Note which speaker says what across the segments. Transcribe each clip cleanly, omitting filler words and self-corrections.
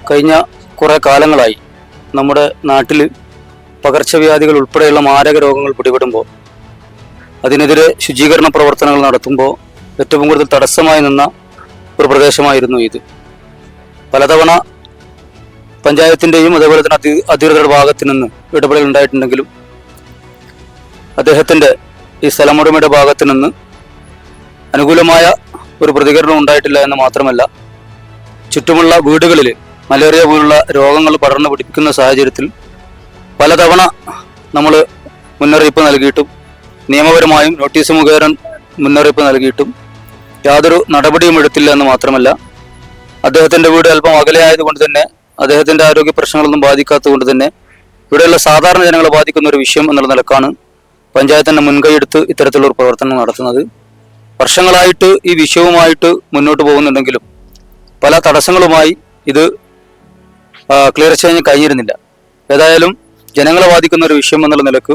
Speaker 1: കഴിഞ്ഞ കുറേ കാലങ്ങളായി നമ്മുടെ നാട്ടിൽ പകർച്ചവ്യാധികൾ ഉൾപ്പെടെയുള്ള മാരക രോഗങ്ങൾ പിടിപെടുമ്പോൾ അതിനെതിരെ ശുചീകരണ പ്രവർത്തനങ്ങൾ നടത്തുമ്പോൾ ഏറ്റവും കൂടുതൽ തടസ്സമായി നിന്ന ഒരു പ്രദേശമായിരുന്നു ഇത്. പലതവണ പഞ്ചായത്തിൻ്റെയും അതേപോലെ തന്നെ അധികൃതരുടെ ഭാഗത്തു നിന്ന് ഇടപെടൽ ഉണ്ടായിട്ടുണ്ടെങ്കിലും അദ്ദേഹത്തിൻ്റെ ഈ സ്ഥലമുടമയുടെ ഭാഗത്തു നിന്ന് അനുകൂലമായ ഒരു പ്രതികരണം ഉണ്ടായിട്ടില്ല എന്ന് മാത്രമല്ല, ചുറ്റുമുള്ള വീടുകളിൽ മലേറിയ പോലുള്ള രോഗങ്ങൾ പടർന്നു പിടിക്കുന്ന സാഹചര്യത്തിൽ പലതവണ നമ്മൾ മുന്നറിയിപ്പ് നൽകിയിട്ടും നിയമപരമായും നോട്ടീസ് മുഖേന മുന്നറിയിപ്പ് നൽകിയിട്ടും യാതൊരു നടപടിയും എടുത്തില്ല എന്ന് മാത്രമല്ല, അദ്ദേഹത്തിൻ്റെ വീട് അല്പം അകലെയായതുകൊണ്ട് തന്നെ അദ്ദേഹത്തിൻ്റെ ആരോഗ്യ പ്രശ്നങ്ങളൊന്നും ബാധിക്കാത്തത് കൊണ്ട് തന്നെ ഇവിടെയുള്ള സാധാരണ ജനങ്ങളെ ബാധിക്കുന്ന ഒരു വിഷയം എന്നുള്ള നിലക്കാണ് പഞ്ചായത്തിൻ്റെ മുൻകൈയെടുത്ത് ഇത്തരത്തിലുള്ള ഒരു പ്രവർത്തനം നടത്തുന്നത്. വർഷങ്ങളായിട്ട് ഈ വിഷയവുമായിട്ട് മുന്നോട്ട് പോകുന്നുണ്ടെങ്കിലും പല തടസ്സങ്ങളുമായി ഇത് ക്ലിയർ ചെയ്യാൻ കഴിഞ്ഞിരുന്നില്ല. ഏതായാലും ജനങ്ങളെ ബാധിക്കുന്ന ഒരു വിഷയം എന്നുള്ള നിലക്ക്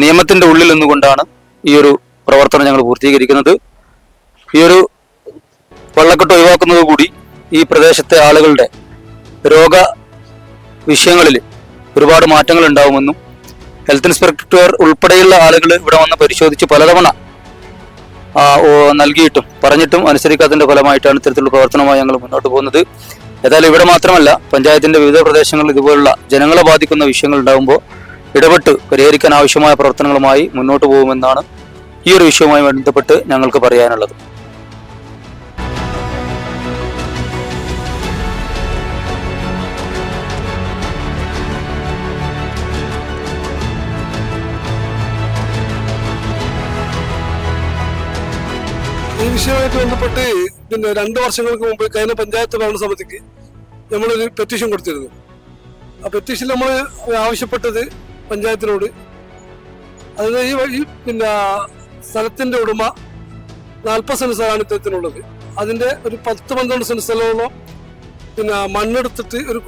Speaker 1: നിയമത്തിൻ്റെ ഉള്ളിൽ നിന്നുകൊണ്ടാണ് ഈ ഒരു പ്രവർത്തനം ഞങ്ങൾ പൂർത്തീകരിക്കുന്നത്. ഈ ഒരു വെള്ളക്കെട്ട് ഒഴിവാക്കുന്നത് കൂടി ഈ പ്രദേശത്തെ ആളുകളുടെ രോഗ വിഷയങ്ങളിൽ ഒരുപാട് മാറ്റങ്ങൾ ഉണ്ടാവുമെന്നും ഹെൽത്ത് ഇൻസ്പെക്ടർ ഉൾപ്പെടെയുള്ള ആളുകൾ ഇവിടെ വന്ന് പരിശോധിച്ച് പലതവണ നൽകിയിട്ടും പറഞ്ഞിട്ടും അനുസരിക്കാത്തതിൻ്റെ ഫലമായിട്ടാണ് ഇത്തരത്തിലുള്ള പ്രവർത്തനമായി ഞങ്ങൾ മുന്നോട്ട് പോകുന്നത്. ഏതായാലും ഇവിടെ മാത്രമല്ല, പഞ്ചായത്തിൻ്റെ വിവിധ പ്രദേശങ്ങളിൽ ഇതുപോലുള്ള ജനങ്ങളെ ബാധിക്കുന്ന വിഷയങ്ങൾ ഉണ്ടാകുമ്പോൾ ഇടപെട്ട് പരിഹരിക്കാൻ ആവശ്യമായ പ്രവർത്തനങ്ങളുമായി മുന്നോട്ട് പോകുമെന്നാണ് ഈ ഒരു വിഷയവുമായി ബന്ധപ്പെട്ട് ഞങ്ങൾക്ക് പറയാനുള്ളത്.
Speaker 2: ഈ വിഷയവുമായിട്ട് ബന്ധപ്പെട്ട് 2 വർഷങ്ങൾക്ക് മുമ്പ് കഴിഞ്ഞ പഞ്ചായത്ത് ഭരണസമിതിക്ക് നമ്മളൊരു പെറ്റീഷൻ കൊടുത്തിരുന്നു. ആ പെറ്റീഷനിൽ നമ്മൾ ആവശ്യപ്പെട്ടത് പഞ്ചായത്തിനോട്, അതായത് ഈ സ്ഥലത്തിന്റെ ഉടമ 40 സെന്റ് സ്ഥലമാണ് ഇത്തരത്തിനുള്ളത്. അതിന്റെ ഒരു 10-12 സെന്റ് സ്ഥലമോളം മണ്ണെടുത്തിട്ട് ഒരു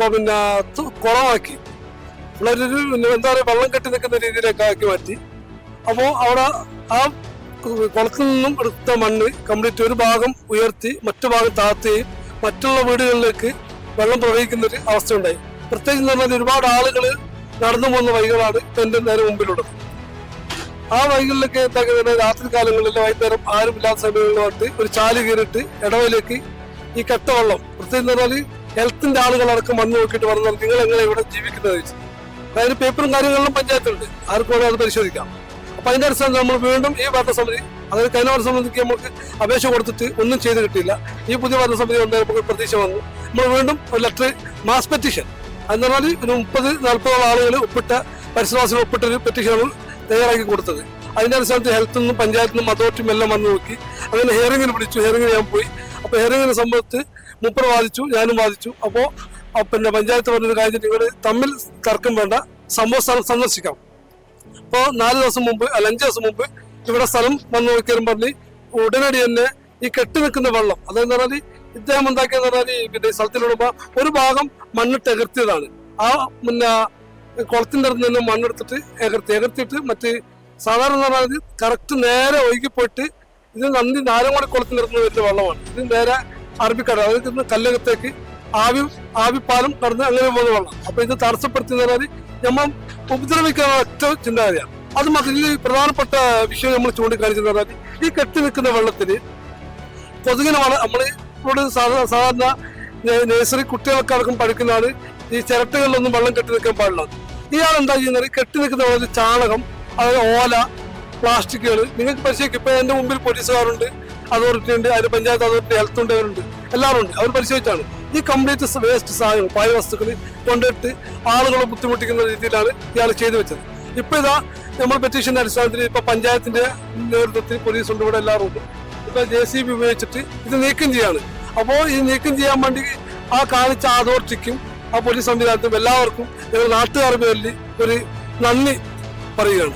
Speaker 2: കുളമാക്കി വളരെ എന്താ പറയുക വെള്ളം കെട്ടി നിൽക്കുന്ന രീതിയിലൊക്കെ ആക്കി മാറ്റി. അപ്പോൾ അവിടെ ആ കുളത്തിൽ നിന്നും എടുത്ത മണ്ണ് കംപ്ലീറ്റ് ഒരു ഭാഗം ഉയർത്തി മറ്റു ഭാഗം താഴ്ത്തുകയും മറ്റുള്ള വീടുകളിലേക്ക് വെള്ളം പ്രവഹിക്കുന്ന ഒരു അവസ്ഥ ഉണ്ടായി. പ്രത്യേകിച്ച് എന്ന് പറഞ്ഞാൽ ഒരുപാട് ആളുകൾ നടന്നു പോകുന്ന വഴികളാണ് എൻ്റെ നേരെ മുമ്പിലുള്ളത്. ആ വഴികളിലൊക്കെ എന്താക്കുന്നത് രാത്രി കാലങ്ങളിൽ വൈകുന്നേരം ആരും ഇല്ലാത്ത സമയങ്ങളിലോട്ട് ഒരു ചാല് കീറിയിട്ട് ഇടവയിലേക്ക് ഈ കെട്ടവെള്ളം, പ്രത്യേകിച്ച് എന്ന് പറഞ്ഞാൽ ഹെൽത്തിന്റെ ആളുകളടക്കം വന്ന് നോക്കിയിട്ട് പറഞ്ഞാൽ നിങ്ങൾ എങ്ങനെ ഇവിടെ ജീവിക്കുന്നത് ചോദിച്ചു. അതായത് പേപ്പറും കാര്യങ്ങളിലും പഞ്ചായത്തുണ്ട്, ആർക്കും വേണം അത് പരിശോധിക്കാം. അപ്പൊ അതിന്റെ അടിസ്ഥാനത്തിൽ നമ്മൾ വീണ്ടും ഈ ഭരണസമിതി, അതായത് കഴിഞ്ഞ ഭരണസമിതിക്ക് നമുക്ക് അപേക്ഷ കൊടുത്തിട്ട് ഒന്നും ചെയ്ത് കിട്ടിയില്ല. ഈ പുതിയ ഭരണസമിതി കൊണ്ട് നമുക്ക് പ്രതീക്ഷ വന്നു. നമ്മൾ വീണ്ടും ഒരു ലെറ്റർ മാസ് പെറ്റീഷൻ, അതെന്ന് പറഞ്ഞാൽ ഒരു 30-40 ആളുകൾ ഒപ്പിട്ട പരിസരവാസികൾ ഒപ്പിട്ടൊരു പെറ്റീഷനാണ് തയ്യാറാക്കി കൊടുത്തത്. അതിന്റെ അടിസ്ഥാനത്തിൽ ഹെൽത്തിൽ നിന്നും പഞ്ചായത്തിൽ നിന്നും അതോറിറ്റിയും എല്ലാം വന്ന് നോക്കി. അങ്ങനെ ഹിയറിംഗിന് വിളിച്ചു. ഹിയറിംഗിന് ഞാൻ പോയി. അപ്പൊ ഹിയറിംഗിനെ സംബന്ധിച്ച് മൂപ്പർ വാദിച്ചു, ഞാനും വാദിച്ചു. അപ്പോൾ പഞ്ചായത്ത് പറഞ്ഞൊരു കാര്യം, നിങ്ങൾ തമ്മിൽ തർക്കം വേണ്ട, സംഭവ സ്ഥലം സന്ദർശിക്കാം. അപ്പോൾ 4 ദിവസം മുമ്പ് 5 ദിവസം മുമ്പ് ഇവിടെ സ്ഥലം വന്ന് നോക്കിയാലും പറഞ്ഞ് ഉടനടി തന്നെ ഈ കെട്ടി നിൽക്കുന്ന വെള്ളം, അതെന്ന് പറഞ്ഞാൽ ഇദ്ദേഹം എന്താക്കിയെന്ന് പറഞ്ഞാൽ സ്ഥലത്തിലുള്ള ഒരു ഭാഗം മണ്ണിട്ട് എകർത്തിയതാണ്. ആ കുളത്തിന്റെ അടുത്ത് നിന്ന് മണ്ണെടുത്തിട്ട് എകർത്തിയിട്ട് മറ്റ് സാധാരണ എന്ന് പറഞ്ഞാൽ കറക്റ്റ് നേരെ ഒഴുകിപ്പോയിട്ട് ഇത് നാരങ്ങോടി കുളത്തിന്റെ അടുത്ത് വരുന്ന വെള്ളമാണ്. ഇത് നേരെ അറബിക്കട, അതായത് കല്ലകത്തേക്ക് ആവിപ്പാലം കടന്ന് അങ്ങനെ പോകുന്ന വെള്ളം. അപ്പൊ ഇത് തടസ്സപ്പെടുത്തിയെന്ന് പറഞ്ഞാൽ നമ്മൾ ഉപദ്രവിക്കാനുള്ള ഒറ്റ ചിന്താഗതിയാണ്. അത് മാത്രം ഇതിൽ പ്രധാനപ്പെട്ട വിഷയം നമ്മൾ ചൂണ്ടിക്കാണിച്ചെന്ന് പറഞ്ഞാൽ ഈ കെട്ടി നിൽക്കുന്ന വെള്ളത്തിന് കൊതുകിന് നമ്മൾ ഇവിടെ സാധാരണ നഴ്സറി കുട്ടികൾക്ക് അടക്കം പഠിക്കുന്നതാണ് ഈ ചിരട്ടകളിലൊന്നും വെള്ളം കെട്ടി നിൽക്കാൻ പാടില്ല. ഇയാൾ എന്താ ചെയ്യുന്നത്, കെട്ടി നിൽക്കുന്ന വെള്ളത്തിൽ ചാണകം, അതായത് ഓല, പ്ലാസ്റ്റിക്കുകൾ നിങ്ങൾക്ക് പരിശോധിക്കും. ഇപ്പൊ എന്റെ മുമ്പിൽ പോലീസുകാരുണ്ട്, അതോറിറ്റി ഉണ്ട്, അതിന് പഞ്ചായത്ത് അതോറിറ്റി, ഹെൽത്ത് ഉണ്ട്, അവരുണ്ട്, എല്ലാവരും ഉണ്ട്. അവർ പരിശോധിച്ചാണ് ഈ കംപ്ലീറ്റ് വേസ്റ്റ് സാധനങ്ങൾ, പായ വസ്തുക്കൾ കൊണ്ടിട്ട് ആളുകളെ ബുദ്ധിമുട്ടിക്കുന്ന രീതിയിലാണ് ഇയാൾ ചെയ്തു വെച്ചത്. ഇപ്പൊ ഇതാ നമ്മൾ പെറ്റീഷന്റെ അടിസ്ഥാനത്തിൽ ഇപ്പൊ പഞ്ചായത്തിന്റെ നേതൃത്വത്തിൽ പോലീസ് ഉണ്ട്, ഇവിടെ എല്ലാവരും ഉണ്ട്. ഇപ്പൊ JCB ഉപയോഗിച്ചിട്ട് ഇത് നീക്കം ചെയ്യാണ്. അപ്പോൾ ഈ നീക്കം ചെയ്യാൻ വേണ്ടി ആ കാണിച്ച അതോറിറ്റിക്കും ആ പോലീസ് സംവിധാനത്തിനും എല്ലാവർക്കും നാട്ടുകാരുടെ പേരിൽ ഒരു നന്ദി പറയുകയാണ്.